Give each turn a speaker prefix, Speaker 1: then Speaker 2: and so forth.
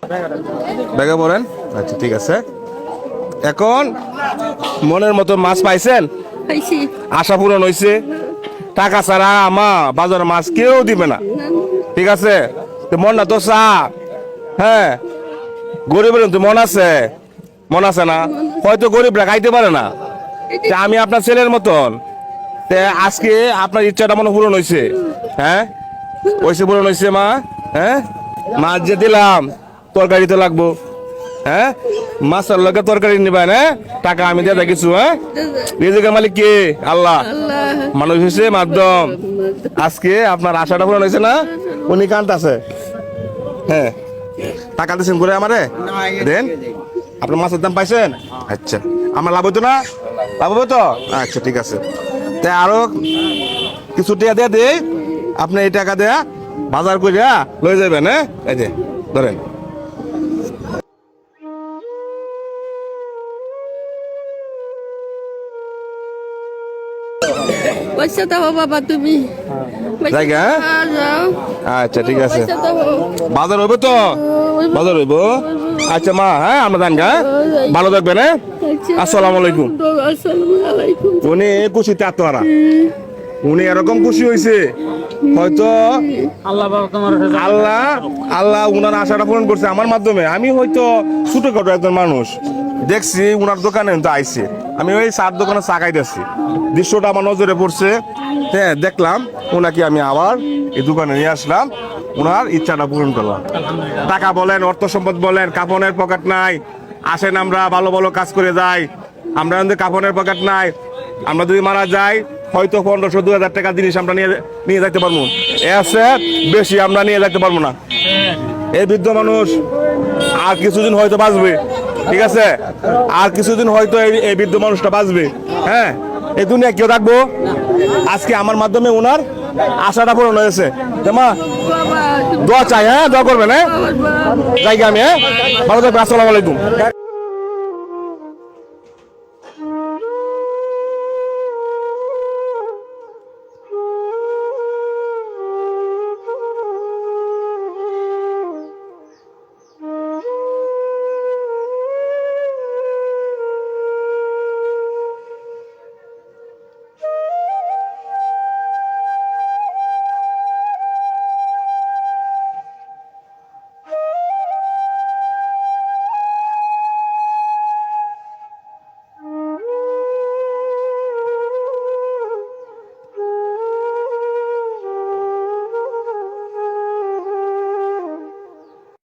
Speaker 1: ব্যাগে পড়েন। আচ্ছা ঠিক আছে, এখন মনের মতো মাছ পাইছেন?
Speaker 2: পাইছি।
Speaker 1: আশা পূরণ হয়েছে? টাকা ছাড়া আমা বাজারে মাছ কেউ দিবে না, ঠিক আছে? তো মন না তো চা, হ্যাঁ গরিবের তো মন আছে, মন আছে না? হয়তো গরিবরা খাইতে পারে না, তা আমি আপনার ছেলের মতন, তে আজকে আপনার ইচ্ছাটা মনে পূরণ হয়েছে, হ্যাঁ হয়েছে, পূরণ হয়েছে মা, হ্যাঁ মাছ যে দিলাম তরকারি তো লাগবো, হ্যাঁ মাছের লগে তরকারি নিবেন, হ্যাঁ টাকা আমি দিয়ে দেয় কিছু, হ্যাঁ রিজিকের মালিক কে? আল্লাহ। মানুষ হয়েছে মাধ্যম, আজকে আপনার আশাটা পূরণ হয়েছে না? উনি কান্তাছে, হ্যাঁ টাকা দিচ্ছেন করে আমারে দেন। আপনার মাছের দাম পাইছেন? আচ্ছা, আমার লাভ হইতো না? লাভ হবে তো? আচ্ছা ঠিক আছে, তাই আরো কিছু টাকা দিয়ে দে, আপনি এই টাকা দেয়া বাজার করিয়া লয়ে যাবেন, হ্যাঁ এই যে ধরেন।
Speaker 2: পয়সা দাও বাবা তুমি।
Speaker 1: জায়গা,
Speaker 2: যাও।
Speaker 1: আচ্ছা ঠিক আছে,
Speaker 2: পয়সা দাও।
Speaker 1: বাজার হইব তো? বাজার হইব। আচ্ছা মা, হ্যাঁ আমরা জান গা, ভালো থাকবেন, হ্যাঁ আসসালামু আলাইকুম।
Speaker 2: আসসালামু আলাইকুম।
Speaker 1: উনি খুশিতে আত্মহারা, উনি এরকম খুশি হয়েছে হয়তো আল্লাহ আল্লাহ উনার আশাটা পূরণ করছে আমার মাধ্যমে। আমি হয়তো ছোটখাটো একজন মানুষ, দেখছি উনার দোকানে তো আইছে, আমি ওই চার দোকানে চা খাইতেছি, দৃশ্যটা আমার নজরে পড়ছে, হ্যাঁ দেখলাম ওনাকে আমি আবার এই দোকানে নিয়ে আসলাম, ওনার ইচ্ছাটা পূরণ করলাম। টাকা বলেন, অর্থ সম্পদ বলেন, কাপনের পকেট নাই, আসেন আমরা ভালো ভালো কাজ করে যাই, আমরা আমাদের কাপনের পকেট নাই, আমরা যদি মারা যাই হয়তো 1500-2000 টাকা জিনিস আমরা নিয়ে যাইতে পারবো, এ আছে বেশি আমরা নিয়ে যাইতে পারবো না। এই বৃদ্ধ মানুষ আর কিছুদিন হয়তো বাঁচবে, ঠিক আছে, আর কিছুদিন হয়তো এই বৃদ্ধ মানুষটা বাঁচবে, হ্যাঁ এই দুনিয়া কেউ রাখবো। আজকে আমার মাধ্যমে ওনার আশাটা পূরণ হয়েছে, মা দোয়া চাই, হ্যাঁ দোয়া করবেন, হ্যাঁ জায়গা আমি, হ্যাঁ ভালো থাকবেন, আসসালামু আলাইকুম।